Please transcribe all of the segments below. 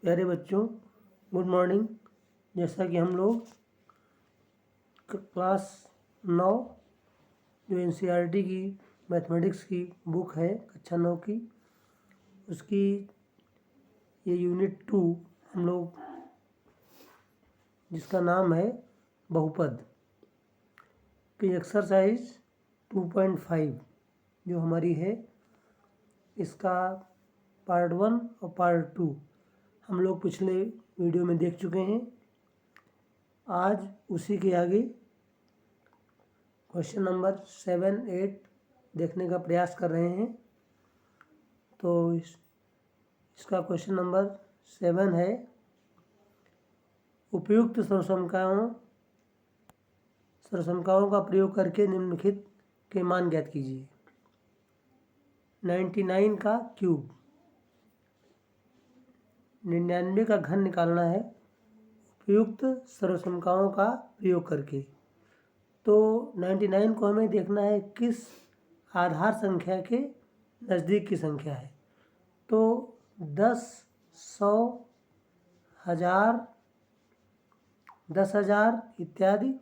प्यारे बच्चों, good morning. जैसा कि हम लोग क्लास 9 जो एनसीईआरटी की मैथमेटिक्स की बुक है कक्षा 9 की, उसकी ये यूनिट 2 हम लोग जिसका नाम है बहुपद की एक्सरसाइज 2.5 जो हमारी है, इसका पार्ट 1 और पार्ट 2 हम लोग पिछले वीडियो में देख चुके हैं। आज उसी के आगे क्वेश्चन नंबर 7, 8 देखने का प्रयास कर रहे हैं। तो इसका क्वेश्चन नंबर 7 है, उपयुक्त सर्वसमकाओं का प्रयोग करके निम्नलिखित के मान ज्ञात कीजिए। 99 का क्यूब, 99 का घन निकालना है उपयुक्त सर्वसमकाओं का प्रयोग करके। तो 99 को हमें देखना है किस आधार संख्या के नज़दीक की संख्या है। तो 10, 100, 1000, 10,000 इत्यादि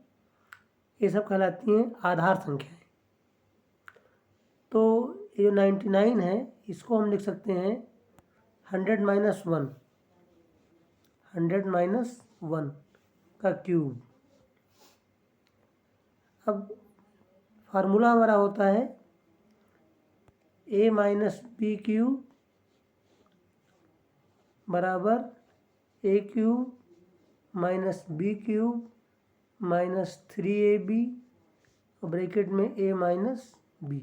ये सब कहलाती हैं आधार संख्याएं। तो ये 99 है, इसको हम लिख सकते हैं 100 - 1 का क्यूब। अब फार्मूला हमारा होता है a - b क्यूब बराबर a cube - b cube -3ab और ब्रैकेट में a - b।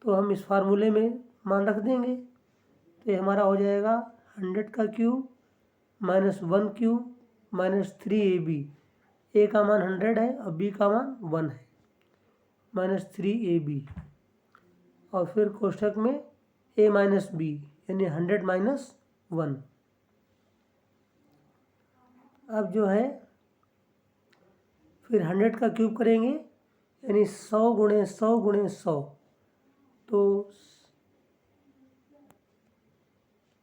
तो हम इस फार्मूले में मान रख देंगे, तो ये हमारा हो जाएगा 100 का क्यूब -1 क्यूब -3ab। a का मान 100 है और b का मान 1 है, -3ab। और फिर कोष्ठक में a - b यानी 100 - 1। अब जो है फिर 100 का क्यूब करेंगे यानी 100 × 100 × 100। तो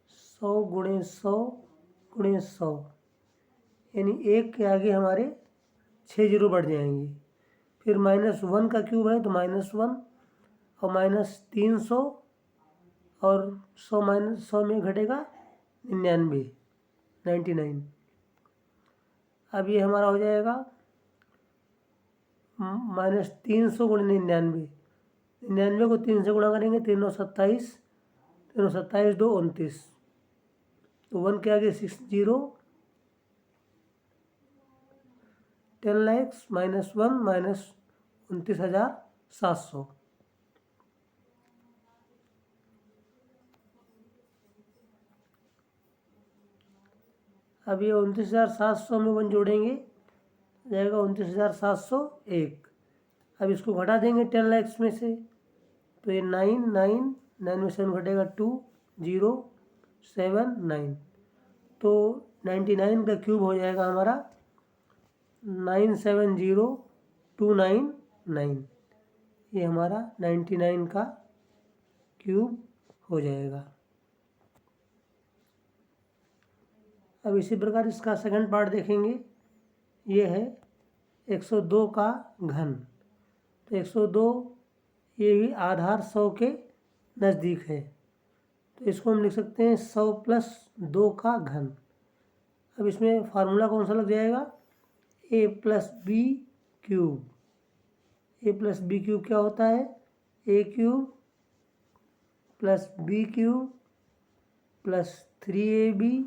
100 × 100 × 100 यानी 1 के आगे हमारे 6 जीरो बढ़ जाएंगे। फिर -1 का क्यूब है तो -1 और -300 और 100 में घटेगा 99। अब ये हमारा हो जाएगा -300 × 99। 99 को 3 से गुणा करेंगे 3 × 27, 3 × 27 2 29। तो 1 के आगे 6 जीरो, 10 लाख -1 -29,700। अब ये 29,700 में 1 जोड़ेंगे, जाएगा 29,701। अब इसको घटा देंगे 10 लाख में से, तो ये 9 में 7 घटेगा 2 0 7 9। तो 99 का क्यूब हो जाएगा हमारा 970299। ये हमारा 99 का क्यूब हो जाएगा। अब इसी प्रकार इसका सेकंड पार्ट देखेंगे। ये है 102 का घन। तो 102 ये भी आधार 100 के नज़दीक है, तो इसको हम लिख सकते हैं 100 + 2 का घन। अब इसमें फार्मूला कौन सा लग जाएगा, a + b cube. a + b cube क्या होता है, a cube + b cube +3ab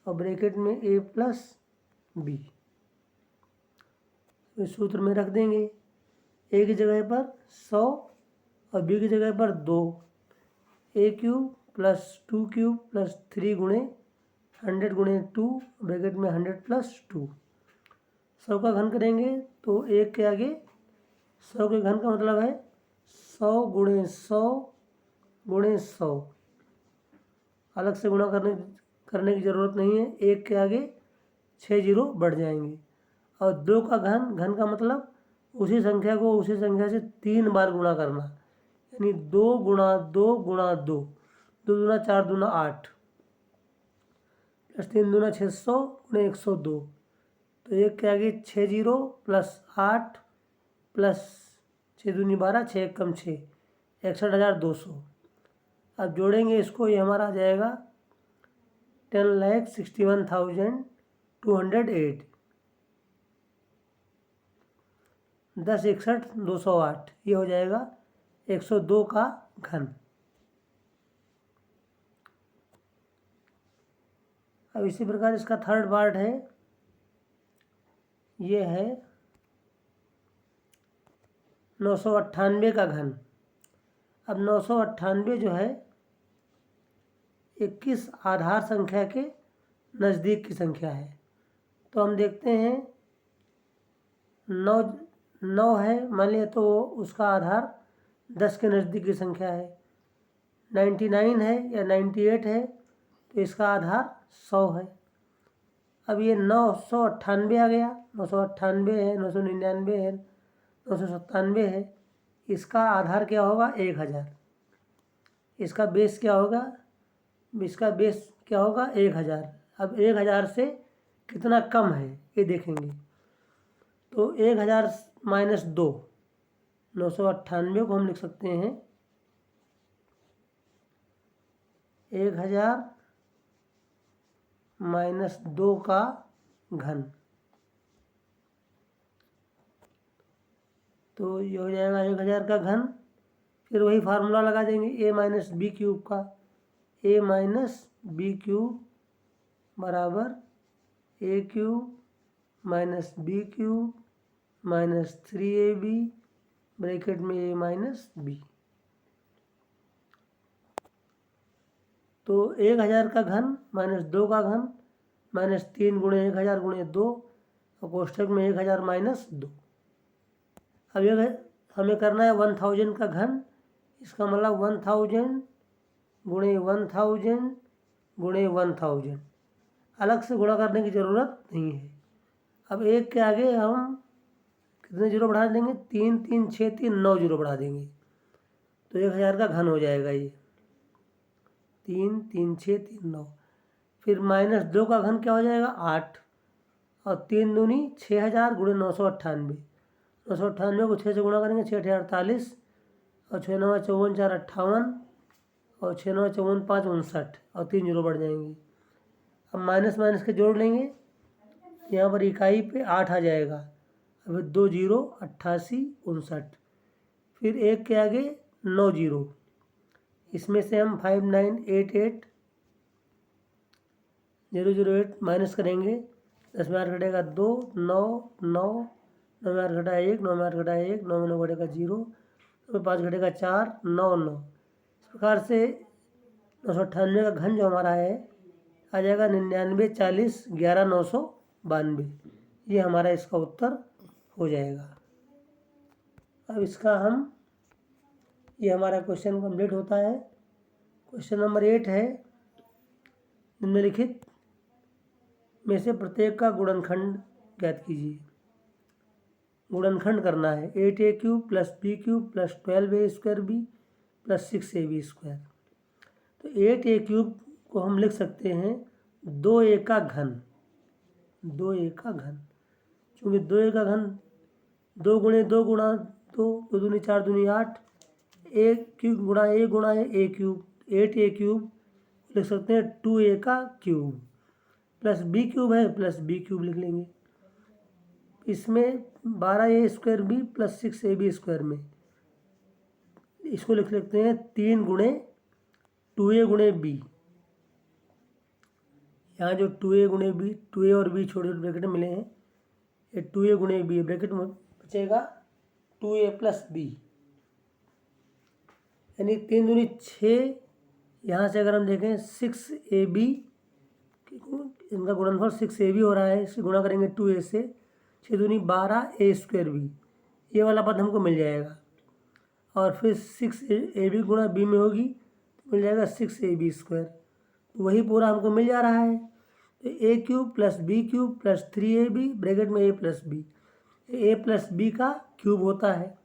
और ब्रैकेट में a + b। इस सूत्र में रख देंगे, a की जगह पर 100 और b की जगह पर 2। a क्यूब + 2 क्यूब +3 × 100 × 2 ब्रैकेट में 100 + 2। 100 का घन करेंगे तो 1 के आगे 100 के घन का मतलब है 100 × 100 × 100। अलग से गुणा करने की ज़रूरत नहीं है, 1 के आगे 6 जीरो बढ़ जाएंगे। और 2 का घन का मतलब उसी संख्या को उसी संख्या से 3 बार गुणा करना, यानी 2 × 2 × 2, 2 दूना 4 दूना 8। प्लस 3 दूना 600 गुणे 102, तो एक के आगे 6 जीरो प्लस 8 प्लस 6 दूनी 12, 6 एक कम 6, 61,200। अब जोड़ेंगे इसको, ये हमारा आ जाएगा 10,61,208, 10,61,208, ये हो जाएगा 102 का घन। अब इसी प्रकार इसका थर्ड पार्ट है, ये है 998 का घन। अब 998 जो है 21 आधार संख्या के नज़दीक की संख्या है, तो हम देखते हैं 9 है मान लिया, तो उसका आधार 10 के नज़दीक की संख्या है। 99 है या 98 है तो इसका आधार 100 है। अब ये 998 आ गया, 998 है, 999 है, 997 है, इसका आधार क्या होगा 1000। इसका बेस क्या होगा, इसका बेस क्या होगा 1000। अब 1000 से कितना कम है ये देखेंगे, तो 1000 माइनस 2, 998 को हम लिख सकते हैं 1000 माइनस 2 का घन, तो ये हो जाएगा 1000 का घन। फिर वही फार्मूला लगा देंगे a माइनस बी क्यूब का, a माइनस बी क्यूब बराबर a cube minus B cube minus 3ab bracket में a माइनस बी। तो 1000 का घन माइनस 2 का घन माइनस 3 गुणे 1000 गुणे 2 और कोष्ठक में 1000 माइनस 2। अब ये हमें करना है 1000 का घन, इसका मतलब 1000 गुणे 1000 गुणे 1000, अलग से गुणा करने की ज़रूरत नहीं है। अब एक के आगे हम कितने जीरो बढ़ा देंगे, 3 3 6 3 9 जीरो बढ़ा देंगे, तो 1000 का घन हो जाएगा ये 3 3 6 3 9। फिर माइनस 2 का घन क्या हो जाएगा 8, और 3 दूनी 6000 गुणे 998, 998 को 6 से गुणा करेंगे 6 8 48, और 6 9 54 4 58, और 6 9 54 5 59, और 3 जीरो बढ़ जाएंगे। अब माइनस माइनस के जोड़ लेंगे, यहाँ पर इकाई पे 8 आ जाएगा, अब 2 जीरो 88 59, फिर एक के आगे 9 जीरो, इसमें से हम 5988 008 माइनस करेंगे, 10 में 8 घटेगा 2, 9 9 9 में 8 घटा 1, 9 में 8 घटा 1, 9 में 9 घटेगा 0, 9 में 5 घटेगा 4, 9 9। इस प्रकार से 998 का घन जो हमारा है आ जाएगा 99 40 11 992, ये हमारा इसका उत्तर हो जाएगा। अब इसका हम, ये हमारा क्वेश्चन कंप्लीट होता है। क्वेश्चन नंबर 8 है, निम्नलिखित में से प्रत्येक का गुणनखंड ज्ञात कीजिए। गुणनखंड करना है 8a cube plus B cube plus 12a square B plus 6ab square. तो 8a क्यूब को हम लिख सकते हैं 2a का घन, 2a का घन, चूँकि 2a का घन 2 गुणे 2 गुणा 2, 2 दूनी 4 दूनी 8, a क्यूब गुणा a क्यूब, 8a क्यूब लिख सकते हैं 2a का क्यूब, प्लस बी क्यूब है प्लस बी क्यूब लिख लेंगे। इसमें 12a square B plus 6ab square में इसको लिख लेते हैं 3 गुणे 2a गुणे बी। यहाँ जो 2a गुणे बी, 2a और b छोटे छोटे ब्रैकेट में मिले हैं, ये 2a गुणे बी ब्रैकेट में बचेगा 2a प्लस बी, यानी 3 दूनी 6, यहाँ से अगर हम देखें 6ab, इनका गुणनफल 6ab हो रहा है, इससे गुणा करेंगे 2a से, 6 दूनी 12a स्क्वायर बी, ये वाला पद हमको मिल जाएगा, और फिर 6ab गुणा b में होगी तो मिल जाएगा 6ab स्क्वायर, तो वही पूरा हमको मिल जा रहा है। तो a cube plus B cube plus 3ab bracket में a plus B, a plus B का क्यूब होता है,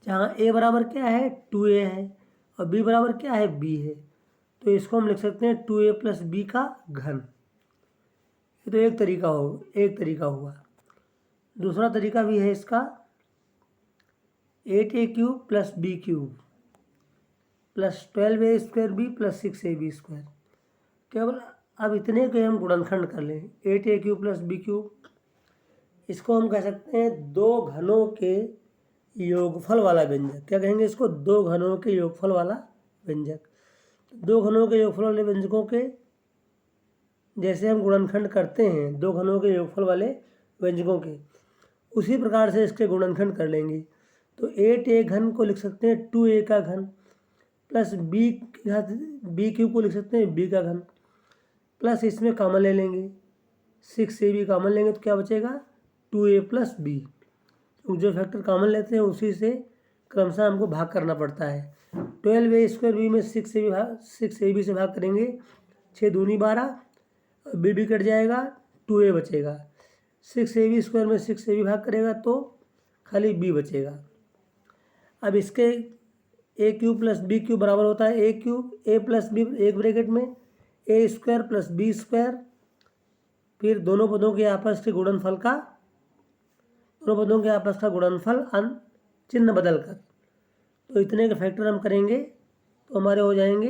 जहाँ a बराबर क्या है 2a है और b बराबर क्या है b है, तो इसको हम लिख सकते हैं 2a प्लस बी का घन। ये तो एक तरीका हुआ। दूसरा तरीका भी है इसका, 8a cube plus B cube plus 12a square B plus 6ab square. केवल अब इतने के हम गुणनखंड कर लें, 8a cube plus B cube, इसको हम कह सकते हैं दो घनों के योगफल वाला व्यंजक। क्या कहेंगे इसको? दो घनों के योगफल वाला व्यंजक। दो घनों के योगफल वाले व्यंजकों के जैसे हम गुणनखंड करते हैं दो घनों के योगफल वाले व्यंजकों के, उसी प्रकार से इसके गुणनखंड कर लेंगे। तो 8a घन को लिख सकते हैं 2a का घन, प्लस बी क्यूब को लिख सकते हैं b का घन, प्लस इसमें कॉमन ले लेंगे 6ab कॉमन लेंगे तो क्या बचेगा? 2a plus B. जो फैक्टर कॉमन लेते हैं उसी से क्रमशः हमको भाग करना पड़ता है। 12a स्क्वायर बी में 6ab से भाग करेंगे, 6 दूनी 12, बी कट जाएगा, 2a बचेगा। 6ab स्क्वायर में 6ab भाग करेगा तो खाली b बचेगा। अब इसके a cube plus B cube बराबर होता है a cube, a plus B एक ब्रैकेट में a square plus B square, फिर दोनों पदों के आपस के गुणनफल चिन्ह बदल कर। तो इतने के फैक्टर हम करेंगे तो हमारे हो जाएंगे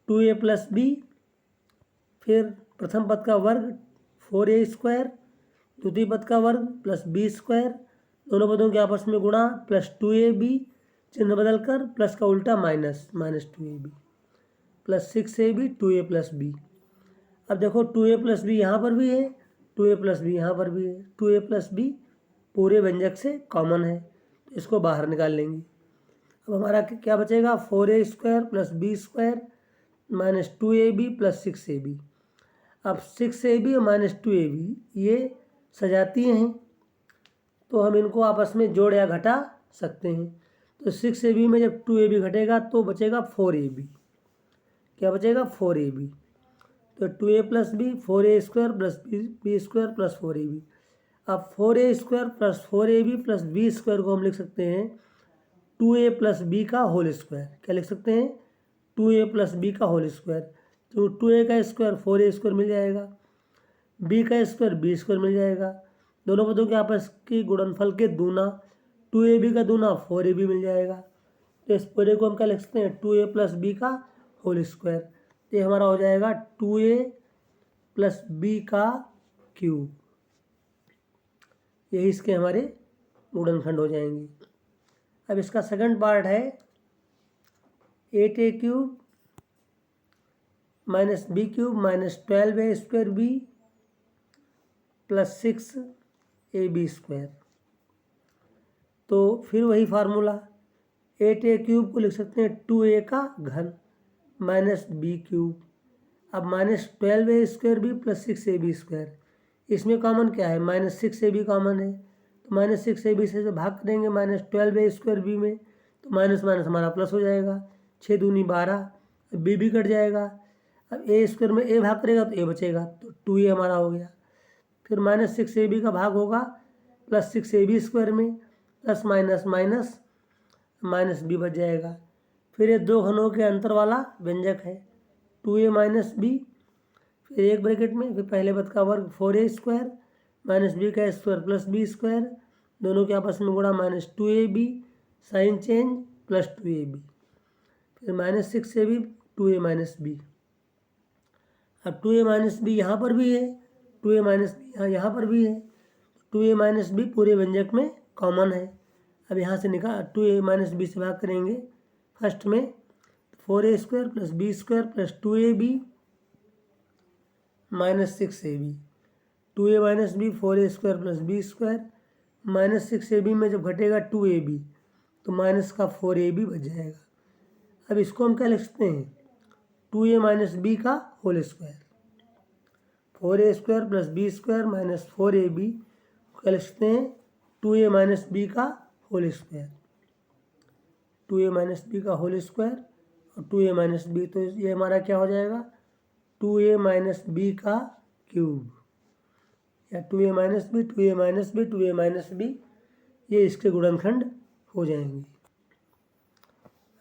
2a प्लस बी, फिर प्रथम पद का वर्ग 4a स्क्वायर, द्वितीय पद का वर्ग प्लस बी स्क्वायर, दोनों पदों के आपस में गुणा प्लस 2ab, चिन्ह बदल कर प्लस का उल्टा minus 2ab plus 6ab 2a plus B. अब देखो 2a प्लस बी यहाँ पर भी है, 2a प्लस बी यहाँ पर भी है, 2a प्लस बी पूरे व्यंजक से कॉमन है तो इसको बाहर निकाल लेंगे। अब हमारा क्या बचेगा? 4a square plus B square minus 2ab plus 6ab। अब 6ab और माइनस 2ab ये सजातीय हैं तो हम इनको आपस में जोड़ या घटा सकते हैं। तो 6ab में जब 2ab घटेगा तो बचेगा 4ab। क्या बचेगा? 4ab। तो 2a plus B 4a square plus B square plus 4ab। अब 4a square plus 4ab plus B square को हम लिख सकते हैं 2a प्लस बी का होल स्क्वायर। क्या लिख सकते हैं? 2a प्लस बी का होल स्क्वायर। तो 2a का स्क्वायर 4a स्क्वायर मिल जाएगा, b का स्क्वायर b स्क्वायर मिल जाएगा, दोनों पदों के आपस की गुणनफल के दूना 2ab का दूना 4ab मिल जाएगा। तो इस पूरे को हम क्या लिख सकते हैं? 2a प्लस बी का होल स्क्वायर। ये हमारा हो जाएगा 2a प्लस बी का क्यूब। यही इसके हमारे गुणनखंड हो जाएंगे। अब इसका सेकंड पार्ट है 8a cube minus B cube minus 12a square B plus 6ab square. तो फिर वही फार्मूला, 8a क्यूब को लिख सकते हैं 2a का घन माइनस बी क्यूब, अब minus 12a square B plus 6ab square. इसमें कॉमन क्या है? माइनस 6ab कॉमन है तो माइनस 6ab से जब भाग करेंगे माइनस 12a स्क्वायर बी में तो माइनस माइनस हमारा प्लस हो जाएगा, 6 दूनी 12, बी भी कट जाएगा। अब a स्क्वायर में a भाग करेगा तो a बचेगा तो 2a हमारा हो गया। फिर माइनस 6ab का भाग होगा प्लस 6ab स्क्वायर में, plus minus minus minus b बच जाएगा। फिर ये दो घनों के अंतर वाला व्यंजक है 2a माइनस बी, फिर एक ब्रैकेट में फिर पहले पद का वर्ग 4a स्क्वायर माइनस बी का स्क्वायर प्लस बी स्क्वायर, दोनों के आपस में गुणा minus 2ab sign change plus 2ab, फिर minus 6ab 2a minus B. अब 2a माइनस बी यहाँ पर भी है, 2a माइनस बी यहाँ पर भी है, 2a माइनस बी पूरे व्यंजक में कॉमन है। अब यहाँ से निकाल 2a माइनस बी से भाग करेंगे फर्स्ट में 4a square plus B square plus 2ab minus 6ab, 2a minus B 4a square plus B square minus 6ab में जब घटेगा 2ab तो माइनस का 4ab बच जाएगा। अब इसको हम क्या लिख सकते हैं? 2a माइनस बी का whole square, 4a square plus B square minus 4ab क्या लिख सकते हैं? 2a माइनस बी का whole square, 2a minus B का होल स्क्वायर और 2a माइनस बी, तो ये हमारा क्या हो जाएगा? 2a माइनस बी का क्यूब, या 2a minus B 2a minus B 2a minus B, ये इसके गुणनखंड हो जाएंगे।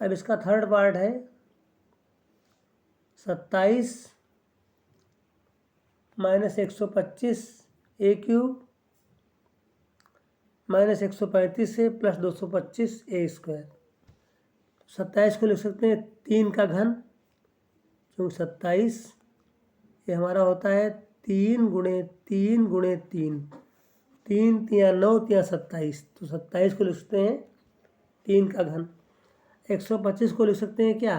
अब इसका थर्ड पार्ट है 27 माइनस 125 ए क्यूब माइनस 135 से प्लस 225 ए स्क्वायर। 27 को लिख सकते हैं 3 का घन, क्योंकि 27 ये हमारा होता है 3 गुणे 3 गुणे 3, 3 तिया 9 तिया 27, तो 27 को लिख सकते हैं 3 का घन। 125 को लिख सकते हैं क्या,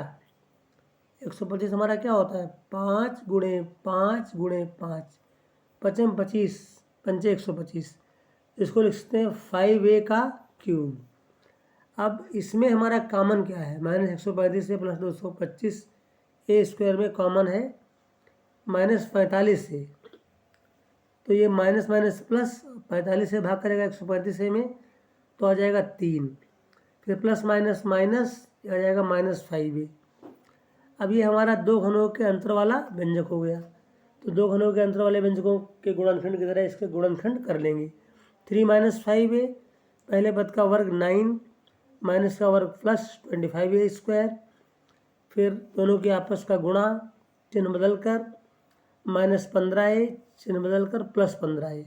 125 हमारा क्या होता है 5 गुणे 5 गुणे 5, 5 25 पंचे 125, इसको लिख सकते हैं 5a का क्यूब। अब इसमें हमारा कॉमन क्या है, माइनस 135 से प्लस 225 ए स्क्वायर में कॉमन है माइनस 45 से, तो ये माइनस माइनस प्लस 45 से भाग करेगा 135 में तो आ जाएगा 3, फिर प्लस माइनस माइनस आ जाएगा माइनस 5a। अब ये हमारा दो घनों के अंतर वाला व्यंजक हो गया, तो दो घनों के अंतर वाले व्यंजकों के गुणनखंड की तरह इसके गुणनखंड कर लेंगे। 3 माइनस 5a, पहले पद का वर्ग 9 माइनस का वर्ग प्लस 25a स्क्वायर, फिर दोनों के आपस का गुणा चिन्ह बदल कर माइनस 15a चिन्ह बदल कर प्लस 15a,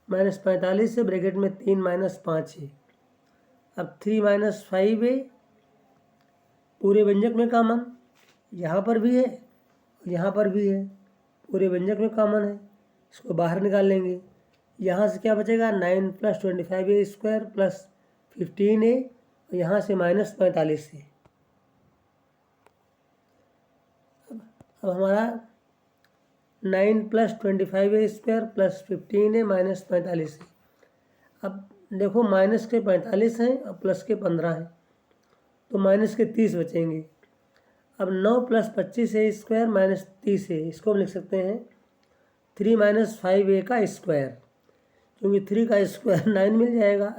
माइनस 45 से ब्रैकेट में 3 माइनस 5a। अब 3 माइनस 5a पूरे व्यंजक में कॉमन, यहाँ पर भी है यहाँ पर भी है, पूरे व्यंजक में कॉमन है, इसको बाहर निकाल लेंगे। यहाँ से क्या बचेगा 9 plus 25a square plus 15a, और यहाँ से माइनस 45 से। अब हमारा 9 plus 25a square plus 15a minus 45 से। अब देखो माइनस के 45 हैं और प्लस के 15 हैं, तो माइनस के 30 बचेंगे। अब 9 plus 25a square minus 30a, इसको हम लिख सकते हैं 3 माइनस 5a का स्क्वायर, क्योंकि 3 का स्क्वायर 9 मिल जाएगा,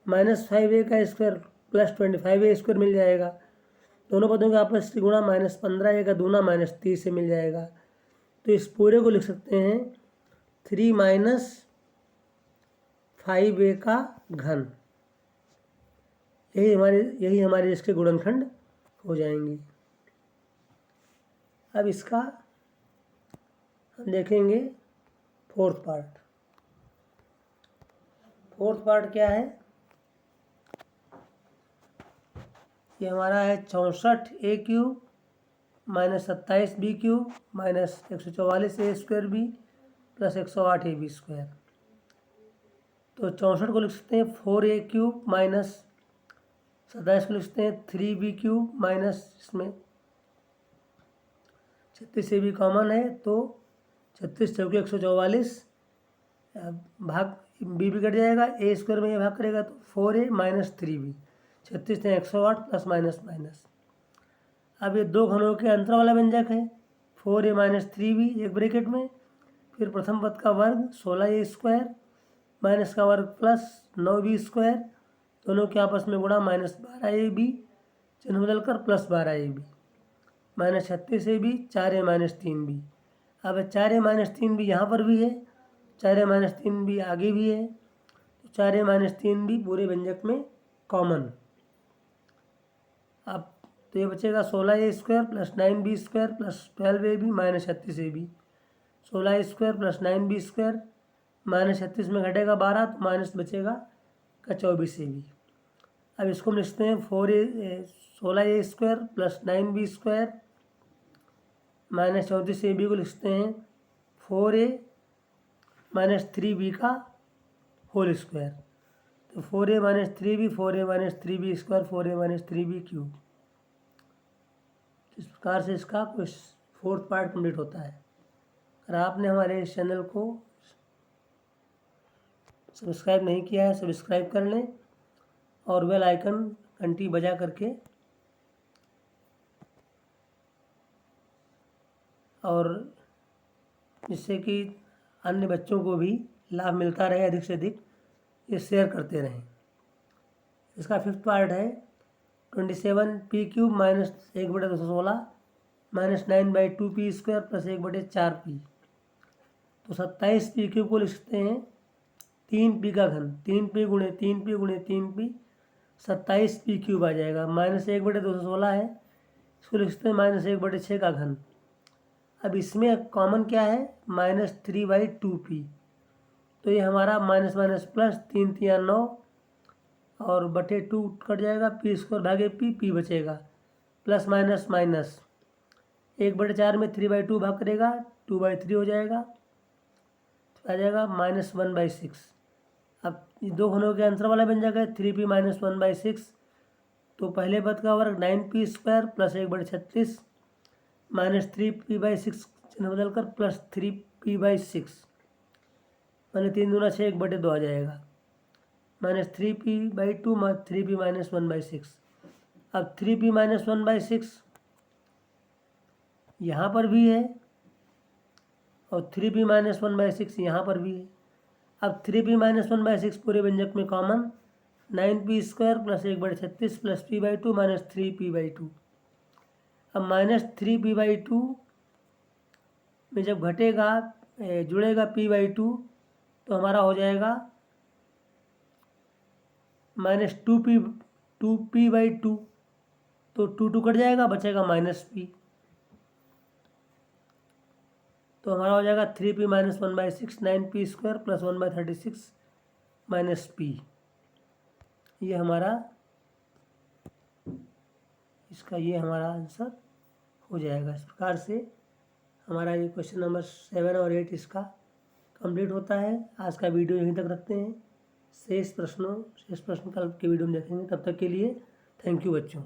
माइनस 5a का स्क्वायर प्लस 25a स्क्वायर मिल जाएगा, दोनों पदों के आपस की गुणा माइनस 15a का दूना माइनस 30 से मिल जाएगा, तो इस पूरे को लिख सकते हैं 3 माइनस 5a का घन। यही हमारे इसके गुणनखंड हो जाएंगे। अब इसका हम देखेंगे फोर्थ पार्ट। फोर्थ पार्ट क्या है, ये हमारा है 64a cube minus 27b cube minus 144a square B plus 108ab square. तो 64 को लिख सकते हैं 4a क्यूब माइनस 27 को लिख सकते हैं 3b क्यूब माइनस, इसमें 36ab कॉमन है, तो 36 चौके 144, भाग b भी कट जाएगा, a स्क्वायर में ये भाग करेगा तो 4a माइनस 3b, 36 से 108 प्लस माइनस माइनस। अब ये दो घनों के अंतर वाला व्यंजक है 4a माइनस 3b एक ब्रैकेट में, फिर प्रथम पद का वर्ग 16a स्क्वायर माइनस का वर्ग प्लस 9b स्क्वायर, दोनों के आपस में गुणा माइनस 12ab चिन्ह बदल कर plus 12ab, minus 36ab 4a minus 3b। अब 4a माइनस 3b यहाँ पर भी है, 4a माइनस 3b आगे भी है, तो 4a माइनस 3b पूरे व्यंजक में कॉमन। अब तो ये बचेगा 16a square plus 9b square plus 12ab minus 36ab, 16a square plus 9b square minus 36 में घटेगा 12, तो माइनस बचेगा का 24ab। अब इसको हम लिखते हैं 16a square plus 9b square minus 34ab को लिखते हैं 4a माइनस 3b का होल स्क्वायर, तो 4a minus 3b 4a minus 3b square 4a minus 3b cube. इस प्रकार से इसका कुछ फोर्थ पार्ट कंप्लीट होता है। अगर आपने हमारे इस चैनल को सब्सक्राइब नहीं किया है, सब्सक्राइब कर लें और बेल आइकन घंटी बजा करके, और जिससे कि अन्य बच्चों को भी लाभ मिलता रहे, अधिक से अधिक ये शेयर करते रहें। इसका फिफ्थ पार्ट है 27p cube minus 1/216 minus 9/2p square plus 1/4p, तो 27p क्यूब को लिख सकते हैं 3p का घन, 3p गुणे 3p गुणे 3p 27p क्यूब आ जाएगा, माइनस 1/216 है, इसको लिख सकते हैं -1/6 का घन। अब इसमें कॉमन क्या है, -3/2p, तो ये हमारा माइनस माइनस प्लस, 3 3 9 और बटे 2 कट जाएगा, p² भागे p बचेगा, प्लस माइनस माइनस 1/4 में 3/2 भाग करेगा 2/3 हो जाएगा, तो आ जाएगा -1/6। अब ये दो घनों के आंसर वाला बन जाएगा 3p - 1/6। तो पहले पद का वर्ग 9p² प्लस 1/36 -3p/6 चिन्ह बदल कर प्लस 3p/6, मैंने 3 दूना 6 1/2 आ जाएगा, -3p/2 3p - 1/6। अब 3p - 1/6 यहाँ पर भी है और 3p - 1/6 यहाँ पर भी है। अब 3p - 1/6 पूरे व्यंजक में common, 9p² plus 1/36 plus p/2 - 3p/2। अब -3p/2 में जब घटेगा जुड़ेगा p/2 तो हमारा हो जाएगा -2p/2, तो 2 कट जाएगा, बचेगा -p, तो हमारा हो जाएगा 3p - 1/6 9p² प्लस 1/36 -p। ये हमारा इसका ये हमारा आंसर हो जाएगा। इस प्रकार से हमारा ये क्वेश्चन नंबर 7 और 8 इसका कंप्लीट होता है। आज का वीडियो यहीं तक रखते हैं। शेष प्रश्न कल के वीडियो में देखेंगे। तब तक के लिए थैंक यू बच्चों।